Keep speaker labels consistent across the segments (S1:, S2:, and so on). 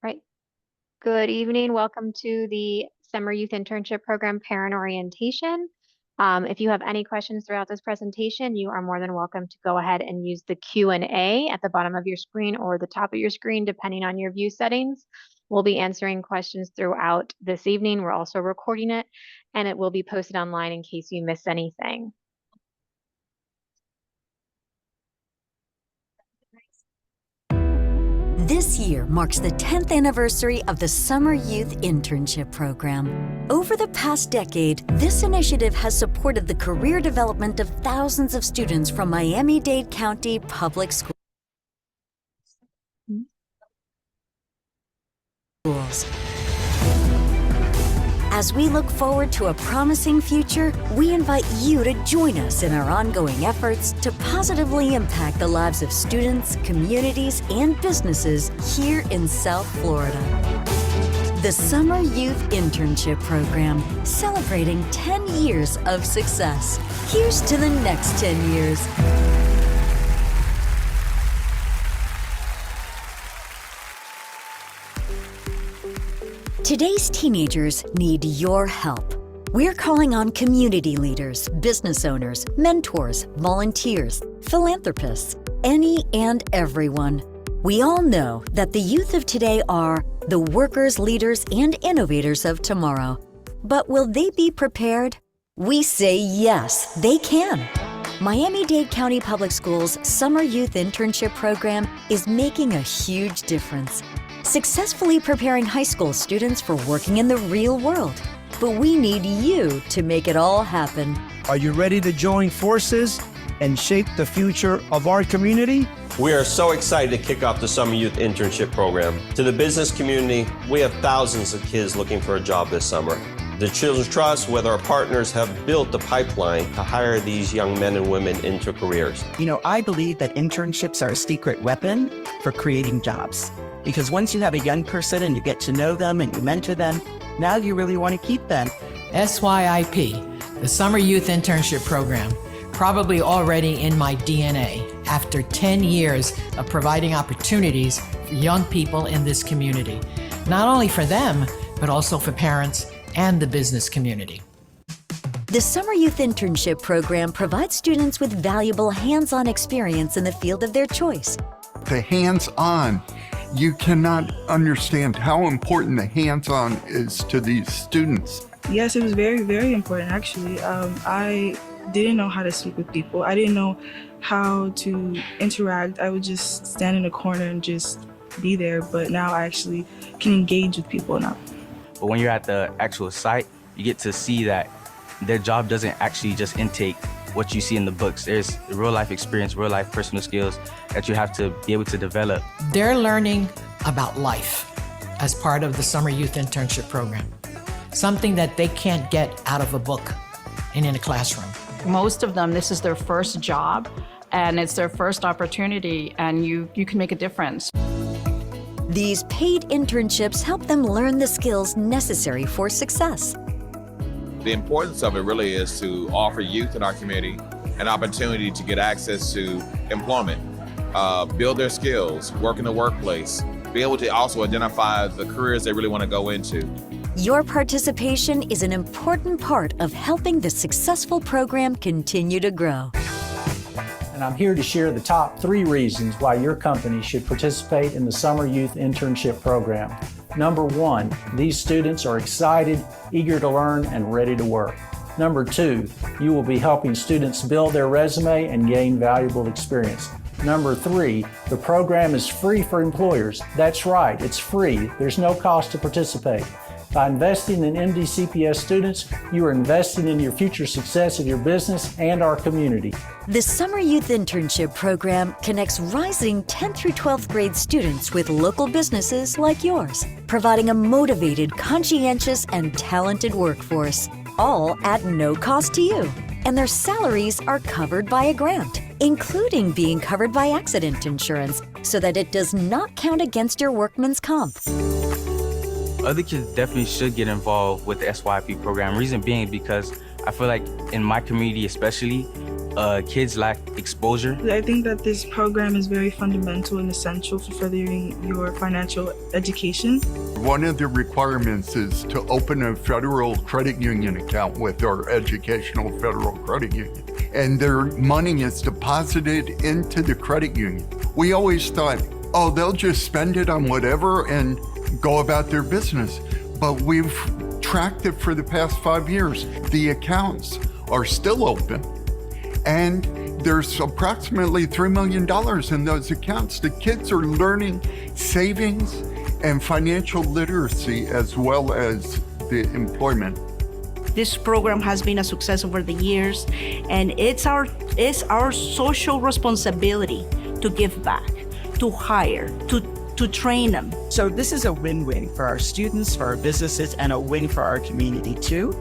S1: Right. Good evening. Welcome to the Summer Youth Internship Program Parent Orientation. If you have any questions throughout this presentation, you are more than welcome to go ahead and use the Q&A at the bottom of your screen or the top of your screen, depending on your view settings. We'll be answering questions throughout this evening. We're also recording it, and it will be posted online in case you miss anything.
S2: This year marks the 10th anniversary of the Summer Youth Internship Program. Over the past decade, this initiative has supported the career development of thousands of students from Miami-Dade County Public Schools. As we look forward to a promising future, we invite you to join us in our ongoing efforts to positively impact the lives of students, communities, and businesses here in South Florida. The Summer Youth Internship Program, celebrating 10 years of success. Here's to the next 10 years. Today's teenagers need your help. We're calling on community leaders, business owners, mentors, volunteers, philanthropists, any and everyone. We all know that the youth of today are the workers, leaders, and innovators of tomorrow. But will they be prepared? We say yes, they can. Miami-Dade County Public Schools' Summer Youth Internship Program is making a huge difference, successfully preparing high school students for working in the real world. But we need you to make it all happen.
S3: Are you ready to join forces and shape the future of our community?
S4: We are so excited to kick off the Summer Youth Internship Program. To the business community, we have thousands of kids looking for a job this summer. The Children's Trust, with our partners, have built the pipeline to hire these young men and women into careers.
S5: I believe that internships are a secret weapon for creating jobs. Because once you have a young person and you get to know them and you mentor them, now you really want to keep them.
S6: SYIP, the Summer Youth Internship Program, probably already in my DNA after 10 years of providing opportunities for young people in this community. Not only for them, but also for parents and the business community.
S2: The Summer Youth Internship Program provides students with valuable hands-on experience in the field of their choice.
S7: The hands-on. You cannot understand how important the hands-on is to these students.
S8: Yes, it was very, very important, actually. I didn't know how to speak with people. I didn't know how to interact. I would just stand in a corner and just be there, but now I actually can engage with people now.
S9: But when you're at the actual site, you get to see that their job doesn't actually just intake what you see in the books. There's real life experience, real life personal skills that you have to be able to develop.
S6: They're learning about life as part of the Summer Youth Internship Program, something that they can't get out of a book and in a classroom.
S10: Most of them, this is their first job and it's their first opportunity, and you can make a difference.
S2: These paid internships help them learn the skills necessary for success.
S11: The importance of it really is to offer youth in our community an opportunity to get access to employment, build their skills, work in the workplace, be able to also identify the careers they really want to go into.
S2: Your participation is an important part of helping the successful program continue to grow.
S12: And I'm here to share the top 3 reasons why your company should participate in the Summer Youth Internship Program. Number 1, these students are excited, eager to learn, and ready to work. Number 2, you will be helping students build their resume and gain valuable experience. Number 3, the program is free for employers. That's right, it's free. There's no cost to participate. By investing in MDCPS students, you are investing in your future success of your business and our community.
S2: The Summer Youth Internship Program connects rising 10th through 12th grade students with local businesses like yours, providing a motivated, conscientious, and talented workforce, all at no cost to you. And their salaries are covered by a grant, including being covered by accident insurance, so that it does not count against your workman's comp.
S9: Other kids definitely should get involved with the SYIP program. Reason being because I feel like in my community especially, kids lack exposure.
S8: I think that this program is very fundamental and essential for furthering your financial education.
S7: One of the requirements is to open a federal credit union account with our educational federal credit union. And their money is deposited into the credit union. We always thought, oh, they'll just spend it on whatever and go about their business. But we've tracked it for the past 5 years. The accounts are still open, and there's approximately $3 million in those accounts. The kids are learning savings and financial literacy as well as the employment.
S13: This program has been a success over the years, and it's our social responsibility to give back, to hire, to train them.
S5: So this is a win-win for our students, for our businesses, and a win for our community too.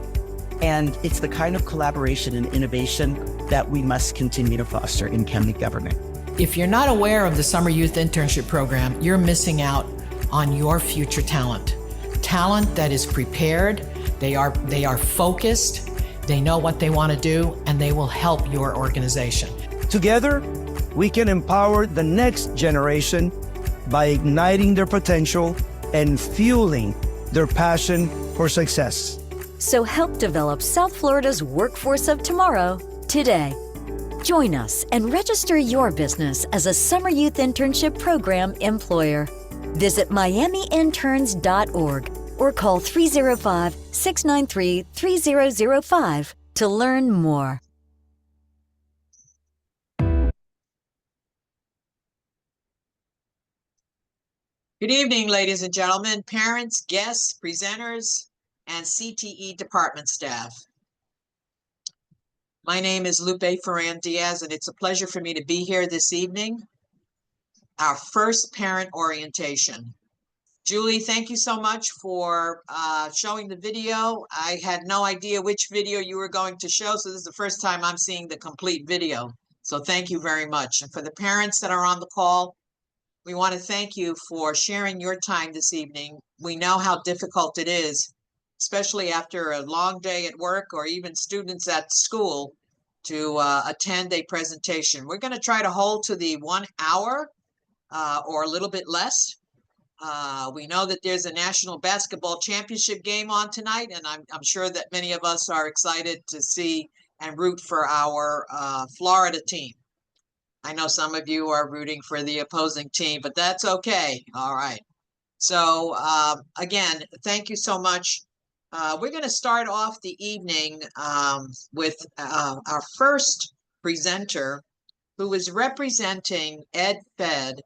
S5: And it's the kind of collaboration and innovation that we must continue to foster in county government.
S6: If you're not aware of the Summer Youth Internship Program, you're missing out on your future talent. Talent that is prepared, they are focused, they know what they want to do, and they will help your organization.
S3: Together, we can empower the next generation by igniting their potential and fueling their passion for success.
S2: So help develop South Florida's workforce of tomorrow today. Join us and register your business as a Summer Youth Internship Program employer. Visit miamiinterns.org or call 305-693-3005 to learn more.
S14: Good evening, ladies and gentlemen, parents, guests, presenters, and CTE department staff. My name is Lupe Ferran Diaz, and it's a pleasure for me to be here this evening. Our first parent orientation. Julie, thank you so much for showing the video. I had no idea which video you were going to show, so this is the first time I'm seeing the complete video. So thank you very much. And for the parents that are on the call, we want to thank you for sharing your time this evening. We know how difficult it is, especially after a long day at work or even students at school, to attend a presentation. We're going to try to hold to the 1 hour or a little bit less. We know that there's a national basketball championship game on tonight, and I'm sure that many of us are excited to see and root for our Florida team. I know some of you are rooting for the opposing team, but that's okay. All right. So again, thank you so much. We're going to start off the evening with our first presenter, who is representing EdFed,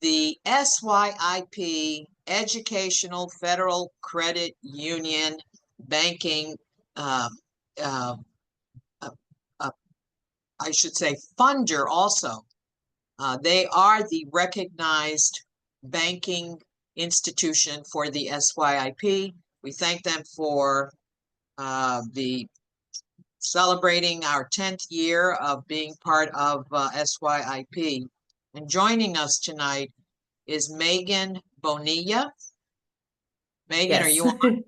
S14: the SYIP, Educational Federal Credit Union Banking, I should say funder also. They are the recognized banking institution for the SYIP. We thank them for celebrating our 10th year of being part of SYIP. And joining us tonight is Megan Bonilla. Megan, yes. Are you on?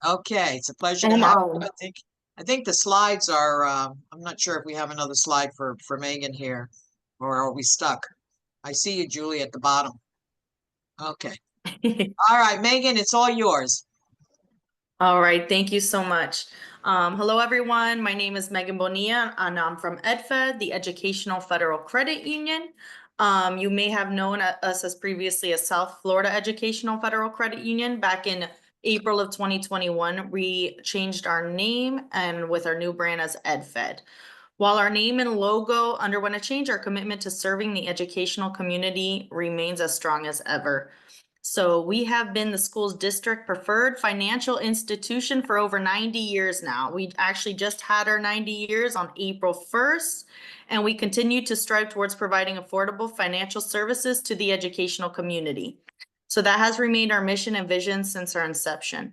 S14: Okay, it's a pleasure to have you. I think the slides are, I'm not sure if we have another slide for Megan here, or are we stuck? I see you, Julie, at the bottom. Okay. All right, Megan, it's all yours.
S15: All right, thank you so much. Hello, everyone. My name is Megan Bonilla, and I'm from EdFed, the Educational Federal Credit Union. You may have known us as previously as South Florida Educational Federal Credit Union. Back in April of 2021, we changed our name and with our new brand as EdFed. While our name and logo underwent a change, our commitment to serving the educational community remains as strong as ever. So we have been the school's district preferred financial institution for over 90 years now. We actually just had our 90 years on April 1st, and we continue to strive towards providing affordable financial services to the educational community. So that has remained our mission and vision since our inception.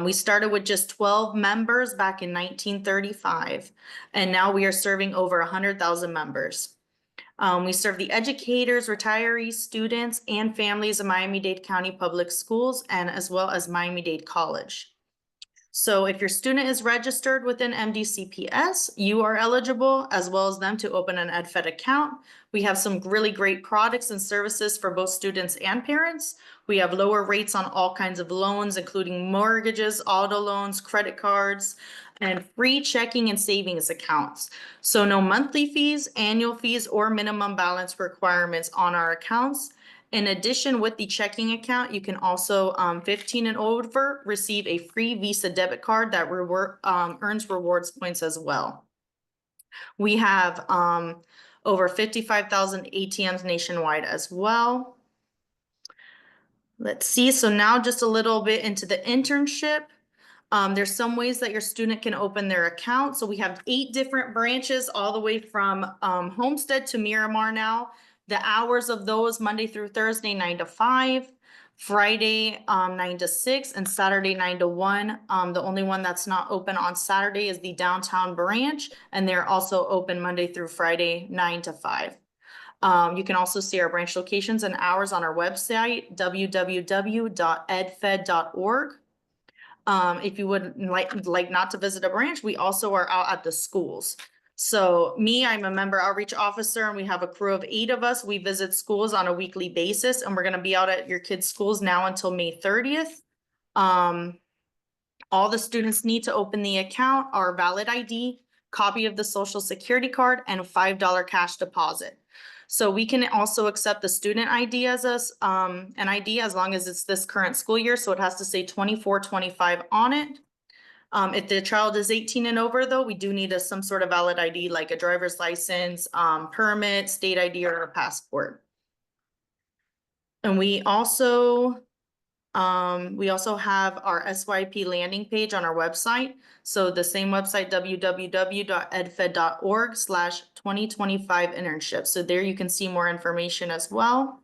S15: We started with just 12 members back in 1935, and now we are serving over 100,000 members. We serve the educators, retirees, students, and families of Miami-Dade County Public Schools, and as well as Miami-Dade College. So if your student is registered within MDCPS, you are eligible, as well as them, to open an EdFed account. We have some really great products and services for both students and parents. We have lower rates on all kinds of loans, including mortgages, auto loans, credit cards, and free checking and savings accounts. So no monthly fees, annual fees, or minimum balance requirements on our accounts. In addition, with the checking account, you can also 15 and over receive a free Visa debit card that earns rewards points as well. We have over 55,000 ATMs nationwide as well. Let's see, so now just a little bit into the internship. There's some ways that your student can open their account. So we have 8 different branches all the way from Homestead to Miramar now. The hours of those: Monday through Thursday, 9 to 5, Friday, 9 to 6, and Saturday, 9 to 1. The only one that's not open on Saturday is the downtown branch, and they're also open Monday through Friday, 9 to 5. You can also see our branch locations and hours on our website, www.edfed.org. If you would like not to visit a branch, we also are out at the schools. So I'm a member outreach officer, and we have a crew of 8 of us. We visit schools on a weekly basis, and we're going to be out at your kids' schools now until May 30th. All the students need to open the account are valid ID, copy of the social security card, and a $5 cash deposit. So we can also accept the student ID as an ID as long as it's this current school year. So it has to say 24-25 on it. If the child is 18 and over, though, we do need some sort of valid ID, like a driver's license, permit, state ID, or a passport. And we also have our SYIP landing page on our website. So the same website, www.edfed.org/2025 internship. So there you can see more information as well.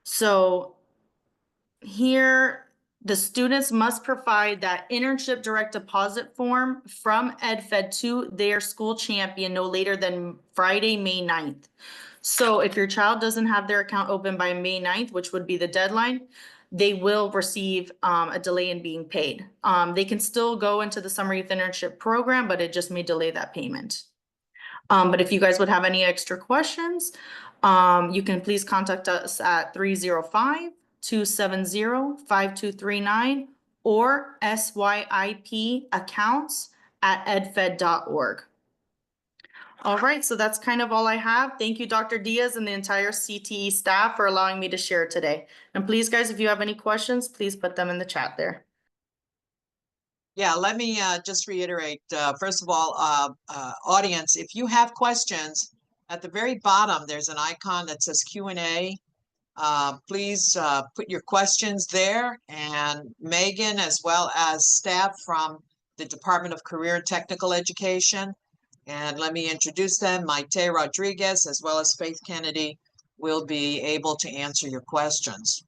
S15: So here, the students must provide that internship direct deposit form from EdFed to their school champion no later than Friday, May 9th. So if your child doesn't have their account open by May 9th, which would be the deadline, they will receive a delay in being paid. They can still go into the Summer Youth Internship Program, but it just may delay that payment. But if you guys would have any extra questions, you can please contact us at 305-270-5239 or SYIP-accounts@edfed.org. All right, so that's kind of all I have. Thank you, Dr. Diaz, and the entire CTE staff for allowing me to share today. And please, guys, if you have any questions, please put them in the chat there.
S14: Yeah, let me just reiterate, first of all, audience, if you have questions, at the very bottom, there's an icon that says Q&A. Please put your questions there, and Megan, as well as staff from the Department of Career and Technical Education, and let me introduce them, Maite Rodriguez, as well as Faith Kennedy, will be able to answer your questions.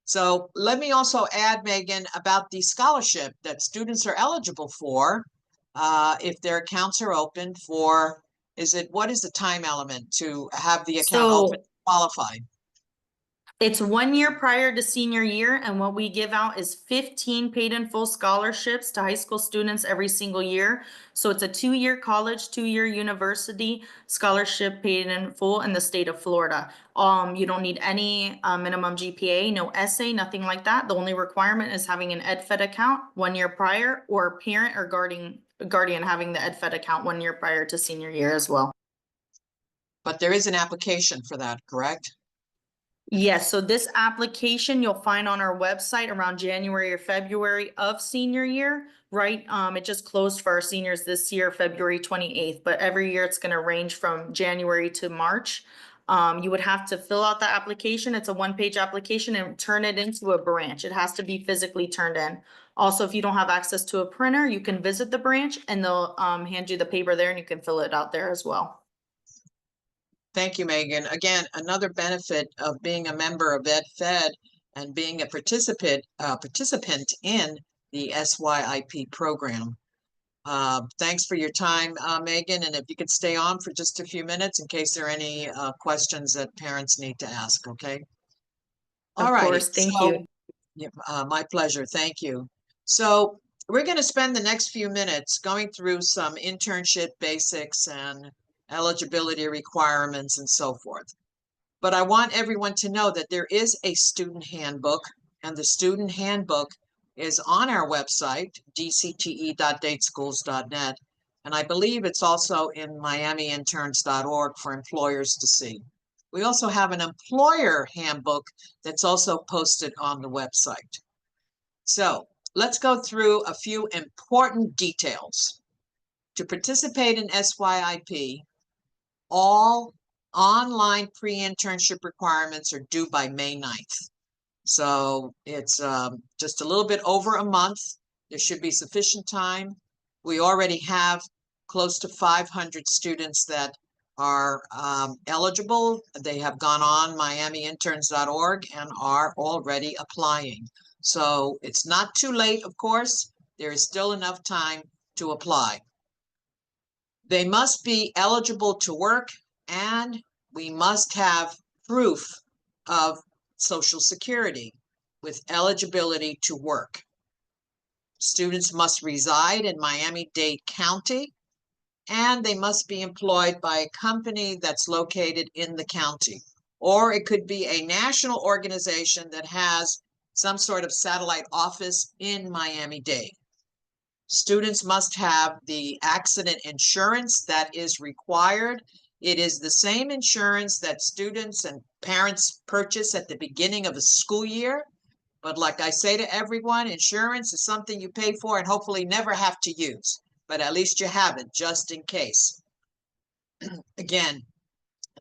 S14: So let me also add, Megan, about the scholarship that students are eligible for if their accounts are open for, what is the time element to have the account open to qualify?
S15: It's 1 year prior to senior year, and what we give out is 15 paid in full scholarships to high school students every single year. So it's a 2-year college, 2-year university scholarship paid in full in the state of Florida. You don't need any minimum GPA, no essay, nothing like that. The only requirement is having an EdFed account 1 year prior, or parent or guardian having the EdFed account 1 year prior to senior year as well.
S14: But there is an application for that, correct?
S15: Yes, so this application you'll find on our website around January or February of senior year, right? It just closed for our seniors this year, February 28th, but every year it's going to range from January to March. You would have to fill out the application. It's a 1-page application and turn it into a branch. It has to be physically turned in. Also, if you don't have access to a printer, you can visit the branch and they'll hand you the paper there and you can fill it out there as well.
S14: Thank you, Megan. Again, another benefit of being a member of EdFed and being a participant in the SYIP program. Thanks for your time, Megan. And if you could stay on for just a few minutes in case there are any questions that parents need to ask, okay? All right.
S15: Of course, thank you.
S14: Yeah, my pleasure. Thank you. So we're going to spend the next few minutes going through some internship basics and eligibility requirements and so forth. But I want everyone to know that there is a student handbook, and the student handbook is on our website, dcte.dateschools.net. And I believe it's also in miamiinterns.org for employers to see. We also have an employer handbook that's also posted on the website. So let's go through a few important details. To participate in SYIP, all online pre-internship requirements are due by May 9th. So it's just a little bit over a month. There should be sufficient time. We already have close to 500 students that are eligible. They have gone on miamiinterns.org and are already applying. So it's not too late, of course. There is still enough time to apply. They must be eligible to work, and we must have proof of Social Security with eligibility to work. Students must reside in Miami-Dade County, and they must be employed by a company that's located in the county. Or it could be a national organization that has some sort of satellite office in Miami-Dade. Students must have the accident insurance that is required. It is the same insurance that students and parents purchase at the beginning of a school year. But like I say to everyone, insurance is something you pay for and hopefully never have to use. But at least you have it just in case. Again,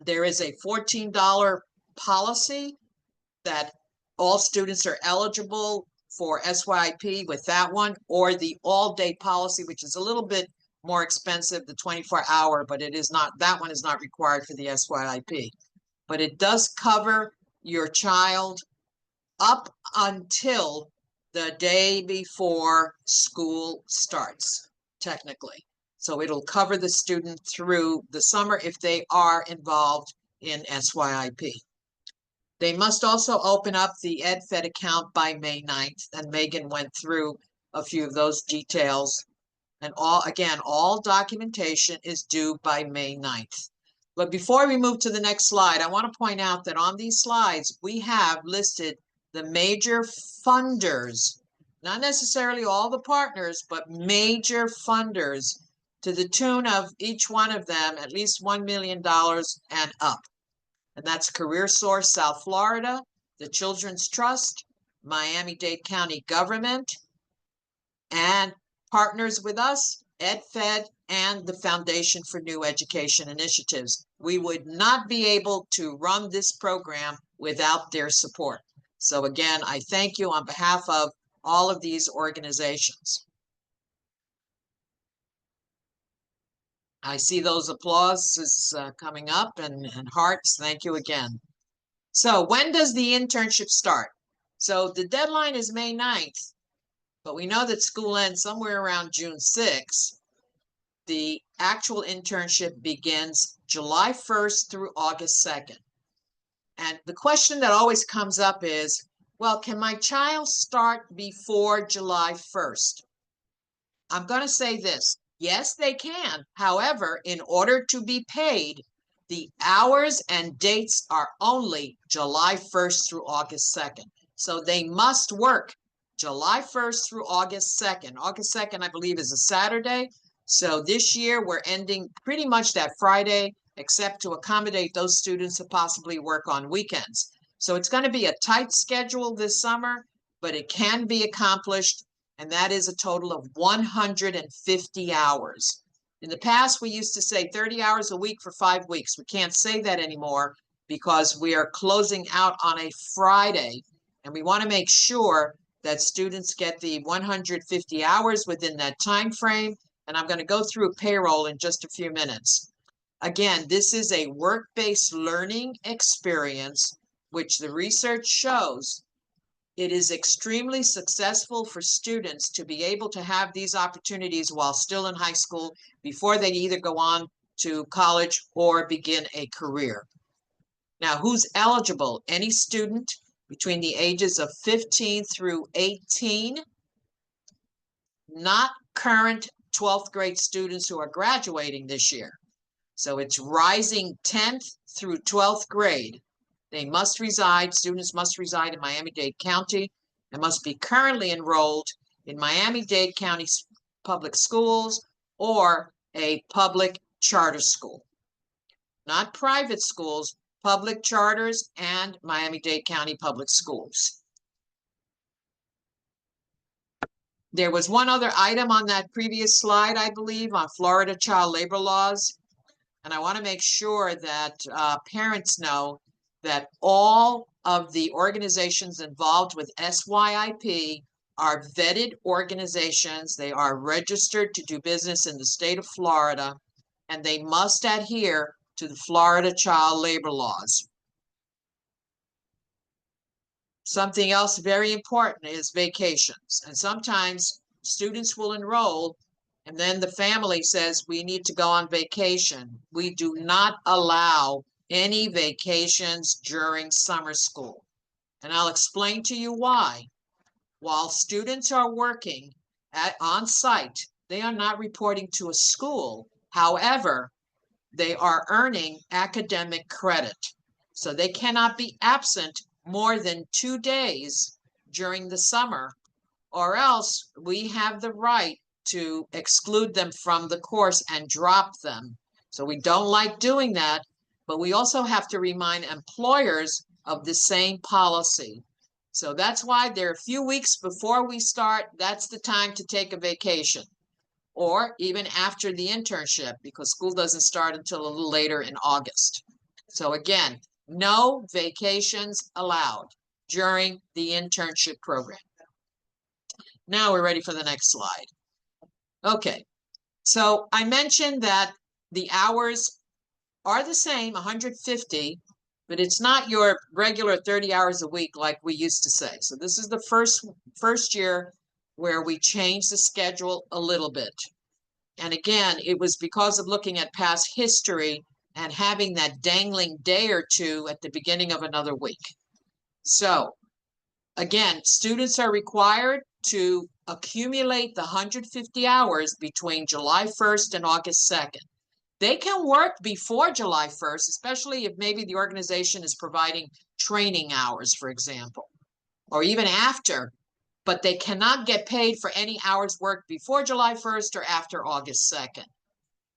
S14: there is a $14 policy that all students are eligible for SYIP with that one, or the all-day policy, which is a little bit more expensive, the 24-hour, but it is not, that one is not required for the SYIP. But it does cover your child up until the day before school starts, technically. So it'll cover the student through the summer if they are involved in SYIP. They must also open up the EdFed account by May 9th, and Megan went through a few of those details. And all documentation is due by May 9th. But before we move to the next slide, I want to point out that on these slides, we have listed the major funders, not necessarily all the partners, but major funders to the tune of each one of them at least $1 million and up. And that's CareerSource South Florida, the Children's Trust, Miami-Dade County Government, and partners with us, EdFed, and the Foundation for New Education Initiatives. We would not be able to run this program without their support. So again, I thank you on behalf of all of these organizations. I see those applauses coming up and hearts. Thank you again. So when does the internship start? So the deadline is May 9th, but we know that school ends somewhere around June 6th. The actual internship begins July 1st through August 2nd. And the question that always comes up is, well, can my child start before July 1st? I'm going to say this. Yes, they can. However, in order to be paid, the hours and dates are only July 1st through August 2nd. So they must work July 1st through August 2nd. August 2nd, I believe, is a Saturday. So this year, we're ending pretty much that Friday, except to accommodate those students who possibly work on weekends. So it's going to be a tight schedule this summer, but it can be accomplished. And that is a total of 150 hours. In the past, we used to say 30 hours a week for 5 weeks. We can't say that anymore because we are closing out on a Friday. And we want to make sure that students get the 150 hours within that time frame. And I'm going to go through payroll in just a few minutes. Again, this is a work-based learning experience, which the research shows it is extremely successful for students to be able to have these opportunities while still in high school before they either go on to college or begin a career. Now, who's eligible? Any student between the ages of 15 through 18 not current 12th grade students who are graduating this year. So it's rising 10th through 12th grade. They must reside, students must reside in Miami-Dade County and must be currently enrolled in Miami-Dade County public schools or a public charter school. Not private schools, public charters and Miami-Dade County public schools. There was one other item on that previous slide, I believe, on Florida child labor laws. And I want to make sure that parents know that all of the organizations involved with SYIP are vetted organizations. They are registered to do business in the state of Florida, and they must adhere to the Florida child labor laws. Something else very important is vacations. And sometimes students will enroll and then the family says we need to go on vacation. We do not allow any vacations during summer school. And I'll explain to you why. While students are working on site, they are not reporting to a school. However, they are earning academic credit. So they cannot be absent more than 2 days during the summer, or else we have the right to exclude them from the course and drop them. So we don't like doing that, but we also have to remind employers of the same policy. So that's why there are a few weeks before we start, that's the time to take a vacation, or even after the internship, because school doesn't start until a little later in August. So again, no vacations allowed during the internship program. Now we're ready for the next slide. Okay, so I mentioned that the hours are the same, 150, but it's not your regular 30 hours a week like we used to say. So this is the first year where we changed the schedule a little bit. And again, it was because of looking at past history and having that dangling day or two at the beginning of another week. So again, students are required to accumulate the 150 hours between July 1st and August 2nd. They can work before July 1st, especially if maybe the organization is providing training hours, for example, or even after, but they cannot get paid for any hours worked before July 1st or after August 2nd.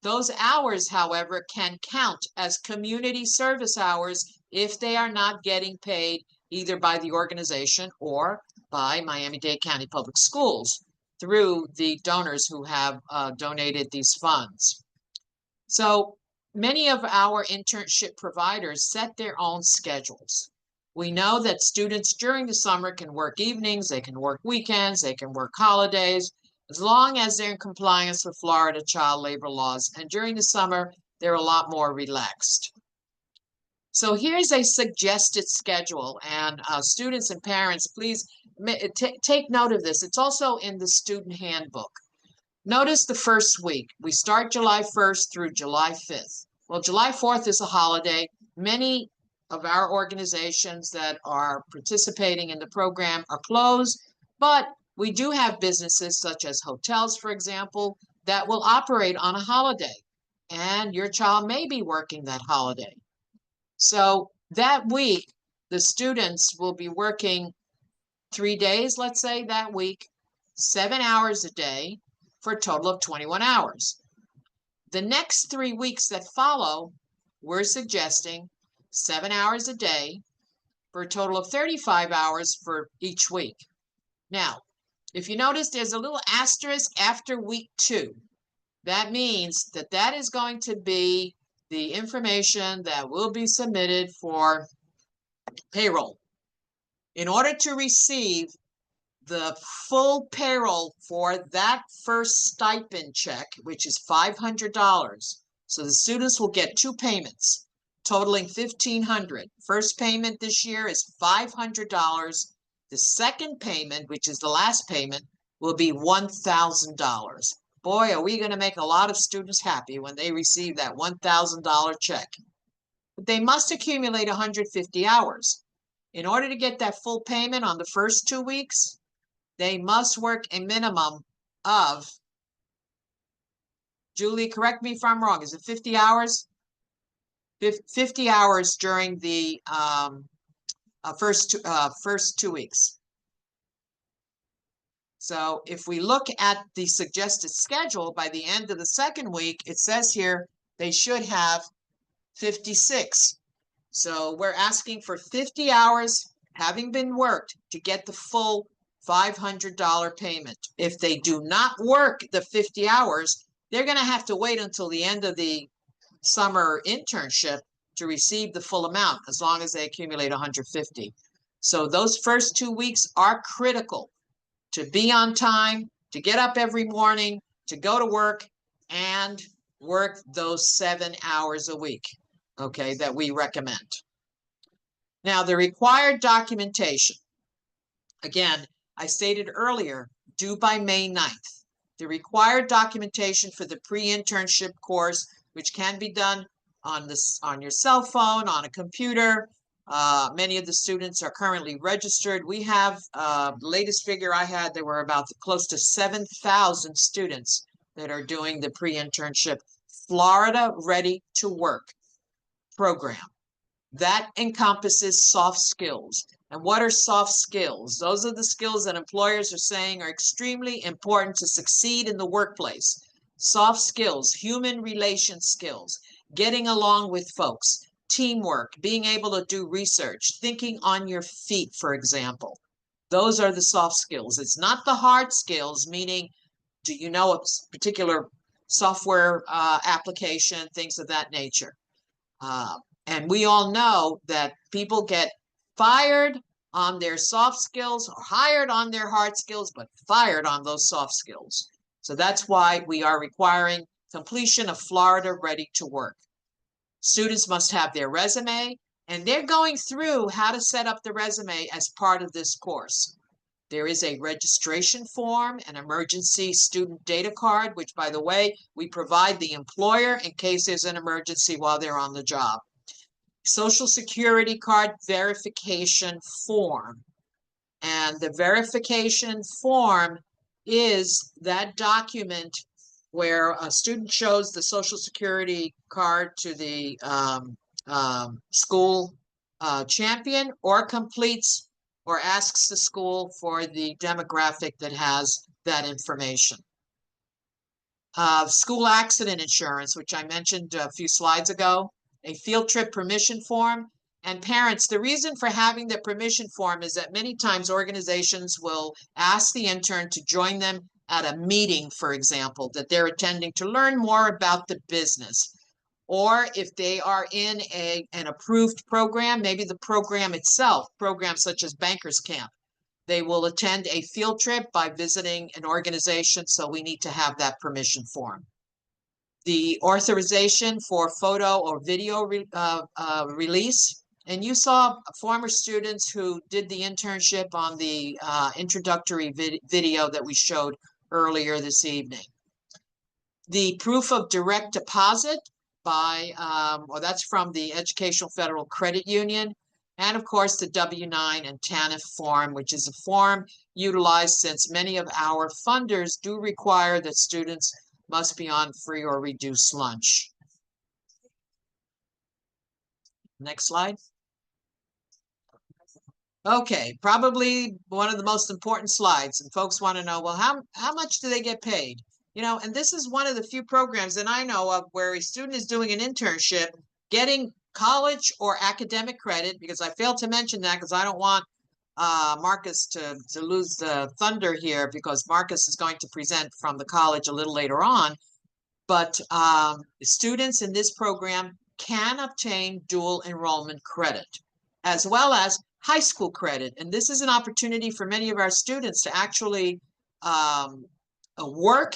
S14: Those hours, however, can count as community service hours if they are not getting paid either by the organization or by Miami-Dade County Public Schools through the donors who have donated these funds. So many of our internship providers set their own schedules. We know that students during the summer can work evenings, they can work weekends, they can work holidays, as long as they're in compliance with Florida child labor laws. And during the summer, they're a lot more relaxed. So here's a suggested schedule, and students and parents, please take note of this. It's also in the student handbook. Notice the first week. We start July 1st through July 5th. Well, July 4th is a holiday. Many of our organizations that are participating in the program are closed, but we do have businesses such as hotels, for example, that will operate on a holiday, and your child may be working that holiday. So that week, the students will be working 3 days, let's say, that week, 7 hours a day, for a total of 21 hours. The next 3 weeks that follow, we're suggesting 7 hours a day for a total of 35 hours for each week. Now, if you notice, there's a little asterisk after week 2. That means that that is going to be the information that will be submitted for payroll. In order to receive the full payroll for that first stipend check, which is $500. So the students will get 2 payments totaling $1,500. First payment this year is $500. The second payment, which is the last payment, will be $1,000. Boy, are we going to make a lot of students happy when they receive that $1,000 check. But they must accumulate 150 hours. In order to get that full payment on the first 2 weeks, they must work a minimum of, Julie, correct me if I'm wrong, is it 50 hours? 50 hours during the first 2 weeks. So if we look at the suggested schedule, by the end of the second week, it says here they should have 56. So we're asking for 50 hours having been worked to get the full $500 payment. If they do not work the 50 hours, they're going to have to wait until the end of the summer internship to receive the full amount, as long as they accumulate 150. So those first 2 weeks are critical to be on time, to get up every morning, to go to work, and work those 7 hours a week, okay, that we recommend. Now, the required documentation. Again, I stated earlier, due by May 9th. The required documentation for the pre-internship course, which can be done on your cell phone, on a computer. Many of the students are currently registered. We have, the latest figure I had, there were about close to 7,000 students that are doing the pre-internship Florida Ready to Work program. That encompasses soft skills. And what are soft skills? Those are the skills that employers are saying are extremely important to succeed in the workplace. Soft skills, human relation skills, getting along with folks, teamwork, being able to do research, thinking on your feet, for example. Those are the soft skills. It's not the hard skills, meaning, do you know a particular software application, things of that nature. And we all know that people get fired on their soft skills or hired on their hard skills, but fired on those soft skills. So that's why we are requiring completion of Florida Ready to Work. Students must have their resume, and they're going through how to set up the resume as part of this course. There is a registration form, an emergency student data card, which, by the way, we provide the employer in case there's an emergency while they're on the job. Social Security card verification form. And the verification form is that document where a student shows the Social Security card to the school champion, or completes or asks the school for the demographic that has that information. School accident insurance, which I mentioned a few slides ago, a field trip permission form. And parents, the reason for having the permission form is that many times organizations will ask the intern to join them at a meeting, for example, that they're attending to learn more about the business. Or if they are in an approved program, maybe the program itself, programs such as Bankers Camp, they will attend a field trip by visiting an organization, so we need to have that permission form. The authorization for photo or video release. And you saw former students who did the internship on the introductory video that we showed earlier this evening. The proof of direct deposit by, well, that's from the Educational Federal Credit Union. And of course, the W-9 and TANF form, which is a form utilized since many of our funders do require that students must be on free or reduced lunch. Next slide. Okay, probably one of the most important slides, and folks want to know, well, how much do they get paid? You know, and this is one of the few programs that I know of where a student is doing an internship, getting college or academic credit, because I failed to mention that because I don't want Marcus to lose the thunder here, because Marcus is going to present from the college a little later on. But students in this program can obtain dual enrollment credit, as well as high school credit. And this is an opportunity for many of our students to actually work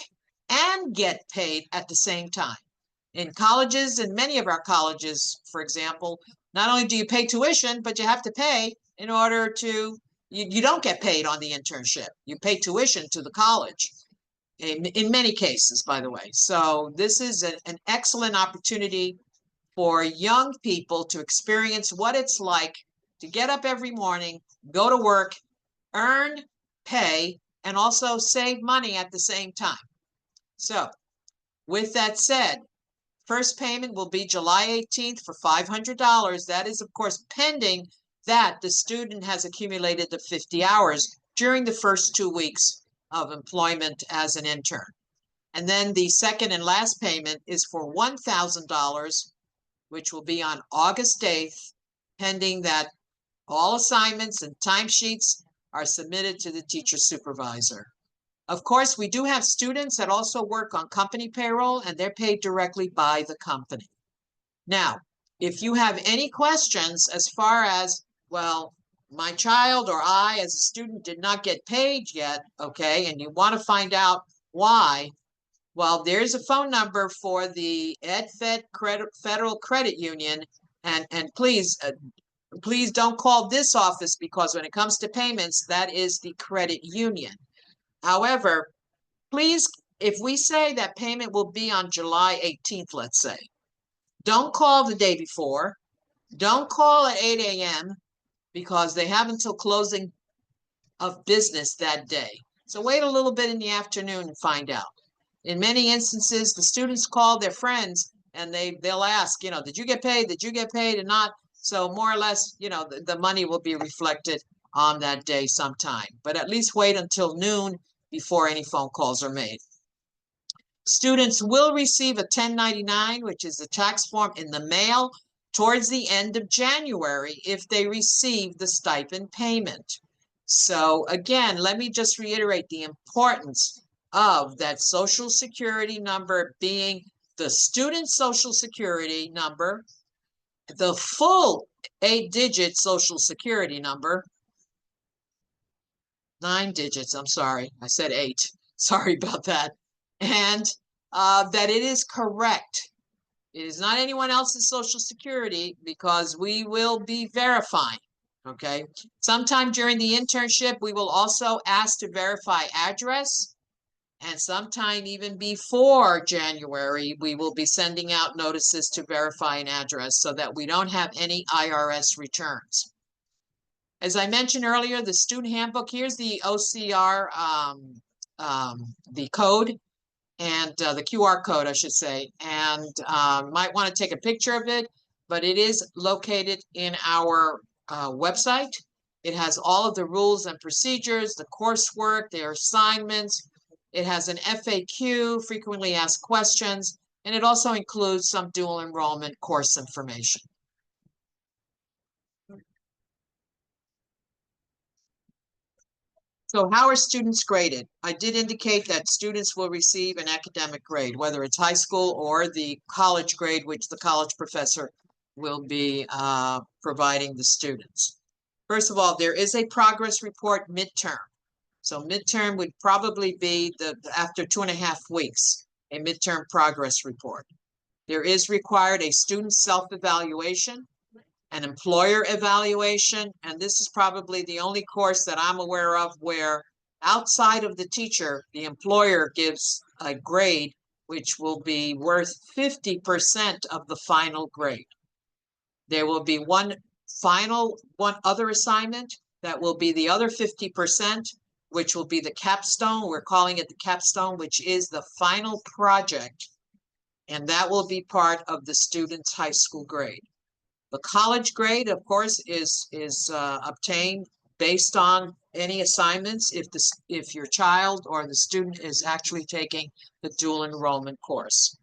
S14: and get paid at the same time. In colleges, and many of our colleges, for example, not only do you pay tuition, but you have to pay in order to, you don't get paid on the internship. You pay tuition to the college in many cases, by the way. So this is an excellent opportunity for young people to experience what it's like to get up every morning, go to work, earn pay, and also save money at the same time. So with that said, first payment will be July 18th for $500. That is, of course, pending that the student has accumulated the 50 hours during the first 2 weeks of employment as an intern. And then the second and last payment is for $1,000, which will be on August 8th, pending that all assignments and timesheets are submitted to the teacher supervisor. Of course, we do have students that also work on company payroll, and they're paid directly by the company. Now, if you have any questions as far as, well, my child or I as a student did not get paid yet, okay, and you want to find out why, well, there's a phone number for the Federal Credit Union, and please don't call this office, because when it comes to payments, that is the credit union. However, please, if we say that payment will be on July 18th, let's say, don't call the day before. Don't call at 8 a.m. because they have until closing of business that day. So wait a little bit in the afternoon and find out. In many instances, the students call their friends and they'll ask, did you get paid? Did you get paid or not? So more or less, the money will be reflected on that day sometime. But at least wait until noon before any phone calls are made. Students will receive a 1099, which is a tax form, in the mail towards the end of January if they receive the stipend payment. So again, let me just reiterate the importance of that Social Security number being the student Social Security number, the full 8-digit Social Security number, 9 digits, I'm sorry, I said 8, sorry about that, and that it is correct. It is not anyone else's Social Security, because we will be verifying, okay? Sometime during the internship, we will also ask to verify address, and sometime even before January, we will be sending out notices to verify an address so that we don't have any IRS returns. As I mentioned earlier, the student handbook, here's the OCR, the code, and the QR code, I should say, and might want to take a picture of it, but it is located in our website. It has all of the rules and procedures, the coursework, their assignments. It has an FAQ, frequently asked questions, and it also includes some dual enrollment course information. So how are students graded? I did indicate that students will receive an academic grade, whether it's high school or the college grade, which the college professor will be providing the students. First of all, there is a progress report midterm. So midterm would probably be after 2.5 weeks, a midterm progress report. There is required a student self-evaluation, an employer evaluation, and this is probably the only course that I'm aware of where outside of the teacher, the employer gives a grade which will be worth 50% of the final grade. There will be one other assignment that will be the other 50%, which will be the capstone. We're calling it the capstone, which is the final project, and that will be part of the student's high school grade. The college grade, of course, is obtained based on any assignments if your child or the student is actually taking the dual enrollment course.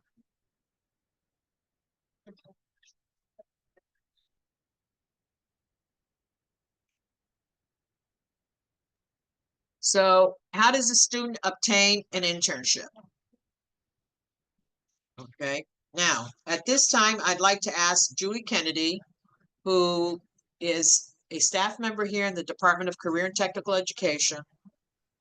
S14: So how does a student obtain an internship? Okay, now at this time, I'd like to ask Julie Kennedy, who is a staff member here in the Department of Career and Technical Education,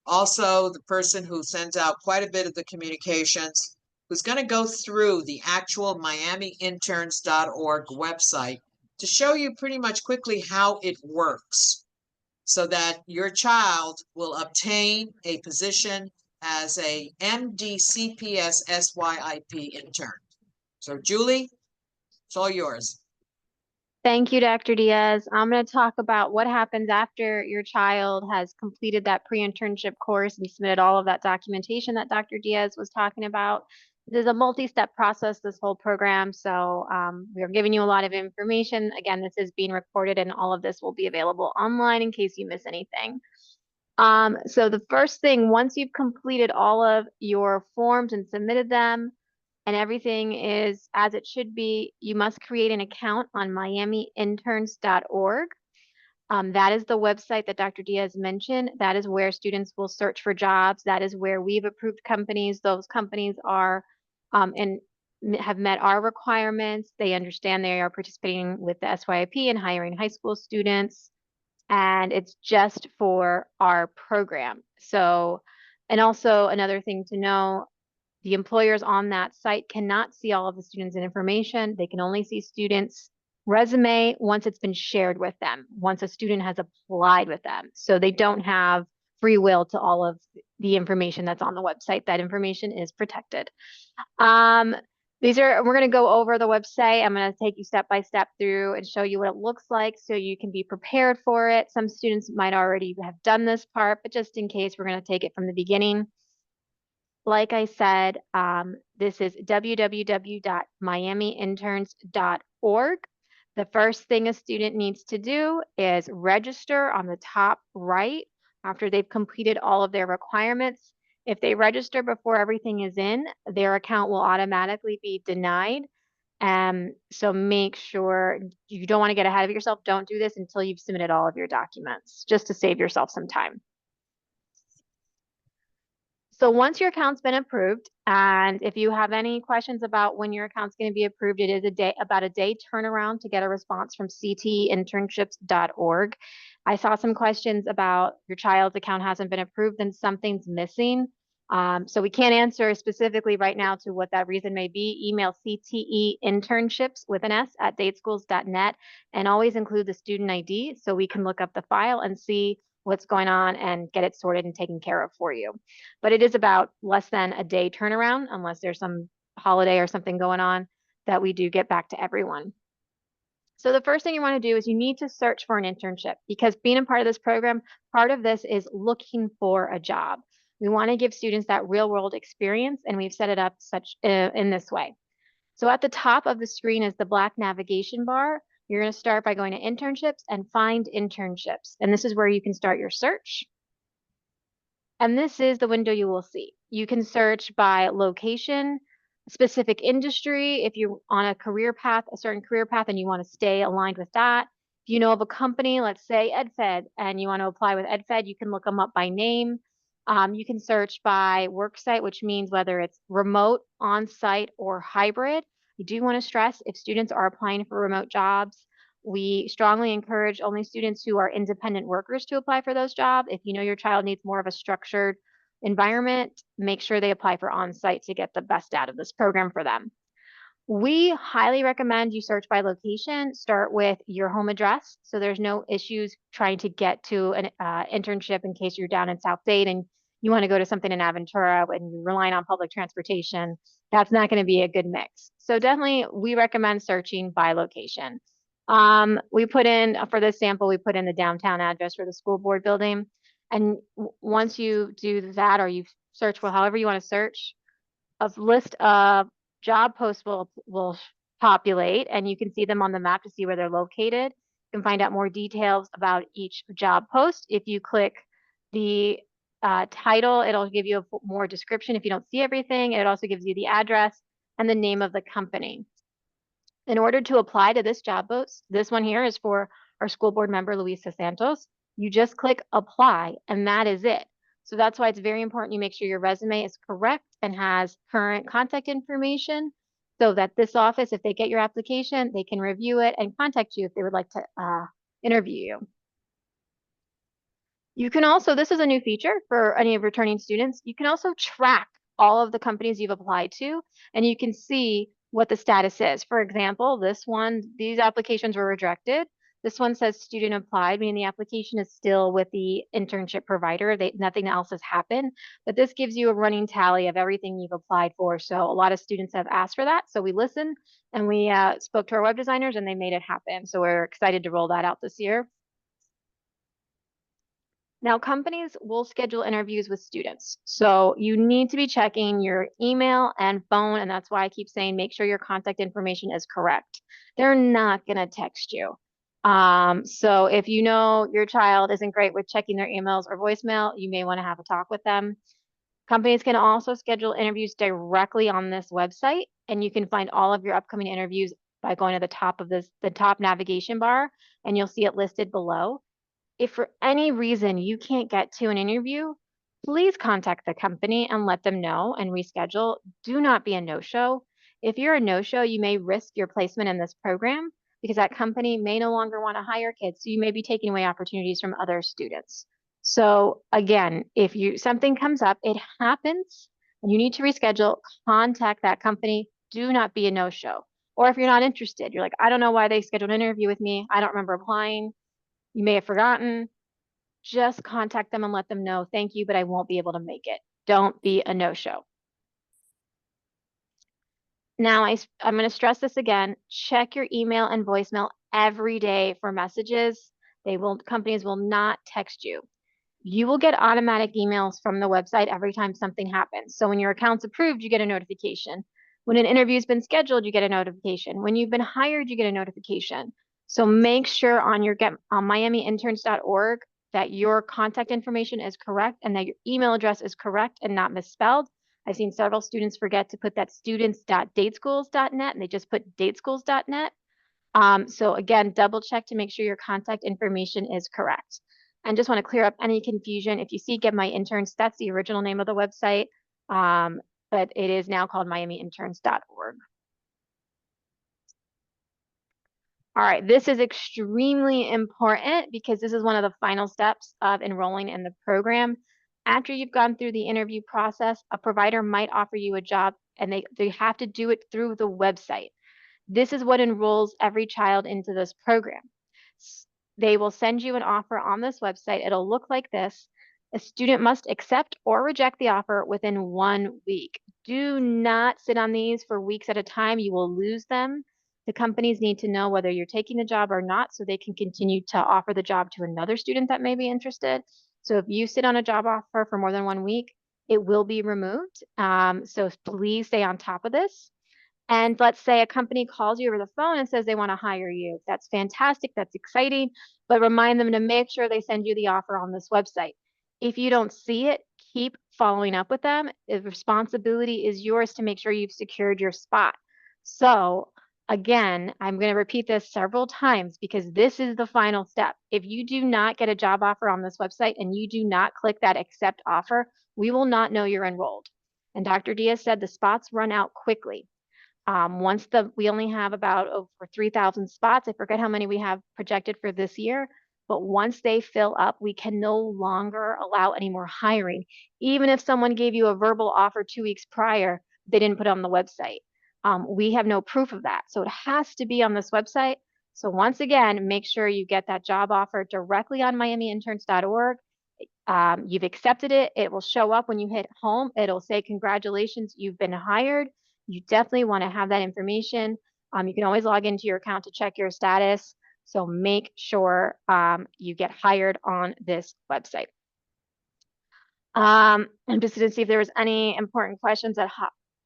S14: also the person who sends out quite a bit of the communications, who's going to go through the actual miamiinterns.org website to show you pretty much quickly how it works so that your child will obtain a position as a MD-CPS SYIP intern. So Julie, it's all yours.
S1: Thank you, Dr. Diaz. I'm going to talk about what happens after your child has completed that pre-internship course and submitted all of that documentation that Dr. Diaz was talking about. This is a multi-step process, this whole program. So we're giving you a lot of information. Again, this is being recorded and all of this will be available online in case you miss anything. So the first thing, once you've completed all of your forms and submitted them, and everything is as it should be, you must create an account on miamiinterns.org. That is the website that Dr. Diaz mentioned. That is where students will search for jobs. That is where we've approved companies. Those companies are and have met our requirements. They understand they are participating with the SYIP and hiring high school students. And it's just for our program. So, and also another thing to know, the employers on that site cannot see all of the students' information. They can only see students' resume once it's been shared with them, once a student has applied with them. So they don't have free will to all of the information that's on the website. That information is protected. We're going to go over the website. I'm going to take you step by step through and show you what it looks like so you can be prepared for it. Some students might already have done this part, but just in case, we're going to take it from the beginning. Like I said, this is www.miamiinterns.org. The first thing a student needs to do is register on the top right after they've completed all of their requirements. If they register before everything is in, their account will automatically be denied. So make sure you don't want to get ahead of yourself. Don't do this until you've submitted all of your documents, just to save yourself some time. So once your account's been approved, and if you have any questions about when your account's going to be approved, it is about a day turnaround to get a response from ctinternships.org. I saw some questions about your child's account hasn't been approved and something's missing. So we can't answer specifically right now to what that reason may be. Email cteinternships with an S at dateschools.net and always include the student ID so we can look up the file and see what's going on and get it sorted and taken care of for you. But it is about less than a day turnaround unless there's some holiday or something going on that we do get back to everyone. So the first thing you want to do is you need to search for an internship because being a part of this program, part of this is looking for a job. We want to give students that real world experience and we've set it up in this way. So at the top of the screen is the black navigation bar. You're going to start by going to internships and find internships. And this is where you can start your search. And this is the window you will see. You can search by location, specific industry, if you're on a career path, a certain career path, and you want to stay aligned with that. If you know of a company, let's say EdFed, and you want to apply with EdFed, you can look them up by name. You can search by work site, which means whether it's remote, on-site, or hybrid. You do want to stress if students are applying for remote jobs, we strongly encourage only students who are independent workers to apply for those jobs. If you know your child needs more of a structured environment, make sure they apply for on-site to get the best out of this program for them. We highly recommend you search by location. Start with your home address so there's no issues trying to get to an internship in case you're down in South Dade and you want to go to something in Aventura and you're relying on public transportation. That's not going to be a good mix. So definitely we recommend searching by location. We put in, for this sample, we put in the downtown address for the school board building. And once you do that, or you search for however you want to search, a list of job posts will populate and you can see them on the map to see where they're located. You can find out more details about each job post. If you click the title, it'll give you a more description if you don't see everything. It also gives you the address and the name of the company. In order to apply to this job post, this one here is for our school board member, Luisa Santos. You just click apply and that is it. So that's why it's very important you make sure your resume is correct and has current contact information so that this office, if they get your application, they can review it and contact you if they would like to interview you. You can also, this is a new feature for any returning students, you can also track all of the companies you've applied to and you can see what the status is. For example, these applications were rejected. This one says student applied, meaning the application is still with the internship provider. Nothing else has happened, but this gives you a running tally of everything you've applied for. So a lot of students have asked for that. So we listened and we spoke to our web designers and they made it happen. So we're excited to roll that out this year. Now, companies will schedule interviews with students. So you need to be checking your email and phone. And that's why I keep saying, make sure your contact information is correct. They're not going to text you. So if you know your child isn't great with checking their emails or voicemail, you may want to have a talk with them. Companies can also schedule interviews directly on this website, and you can find all of your upcoming interviews by going to the top of the top navigation bar, and you'll see it listed below. If for any reason you can't get to an interview, please contact the company and let them know and reschedule. Do not be a no-show. If you're a no-show, you may risk your placement in this program because that company may no longer want to hire kids. So you may be taking away opportunities from other students. So again, if something comes up, it happens, and you need to reschedule, contact that company. Do not be a no-show. Or if you're not interested, you're like, I don't know why they scheduled an interview with me. I don't remember applying. You may have forgotten. Just contact them and let them know, thank you, but I won't be able to make it. Don't be a no-show. Now, I'm going to stress this again. Check your email and voicemail every day for messages. Companies will not text you. You will get automatic emails from the website every time something happens. So when your account's approved, you get a notification. When an interview's been scheduled, you get a notification. When you've been hired, you get a notification. So make sure on miamiinterns.org that your contact information is correct and that your email address is correct and not misspelled. I've seen several students forget to put that students.dateschools.net and they just put dateschools.net. So again, double check to make sure your contact information is correct. And just want to clear up any confusion. If you see Get My Interns, that's the original name of the website, but it is now called miamiinterns.org. All right, this is extremely important because this is one of the final steps of enrolling in the program. After you've gone through the interview process, a provider might offer you a job and they have to do it through the website. This is what enrolls every child into this program. They will send you an offer on this website. It'll look like this. A student must accept or reject the offer within 1 week. Do not sit on these for weeks at a time. You will lose them. The companies need to know whether you're taking the job or not so they can continue to offer the job to another student that may be interested. So if you sit on a job offer for more than 1 week, it will be removed. So please stay on top of this. And let's say a company calls you over the phone and says they want to hire you. That's fantastic. That's exciting. But remind them to make sure they send you the offer on this website. If you don't see it, keep following up with them. The responsibility is yours to make sure you've secured your spot. So again, I'm going to repeat this several times because this is the final step. If you do not get a job offer on this website and you do not click that accept offer, we will not know you're enrolled. And Dr. Diaz said the spots run out quickly. We only have about over 3,000 spots. I forget how many we have projected for this year, but once they fill up, we can no longer allow any more hiring. Even if someone gave you a verbal offer 2 weeks prior, they didn't put it on the website. We have no proof of that. So it has to be on this website. So once again, make sure you get that job offer directly on miamiinterns.org. You've accepted it. It will show up when you hit home. It'll say, congratulations, you've been hired. You definitely want to have that information. You can always log into your account to check your status. So make sure you get hired on this website. And just to see if there was any important questions that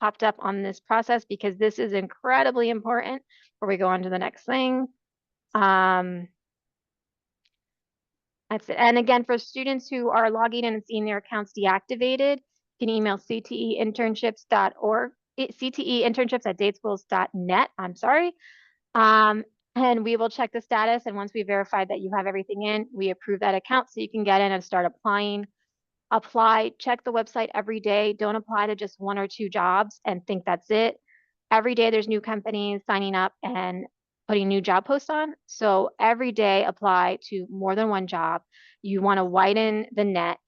S1: popped up on this process, because this is incredibly important before we go on to the next thing. That's it. And again, for students who are logging in and seeing their accounts deactivated, you can email cteinternships.org. cteinternships@dateschools.net. I'm sorry. And we will check the status. And once we verify that you have everything in, we approve that account so you can get in and start applying. Check the website every day. Don't apply to just 1 or 2 jobs and think that's it. Every day there's new companies signing up and putting new job posts on. So every day apply to more than 1 job. You want to widen the net.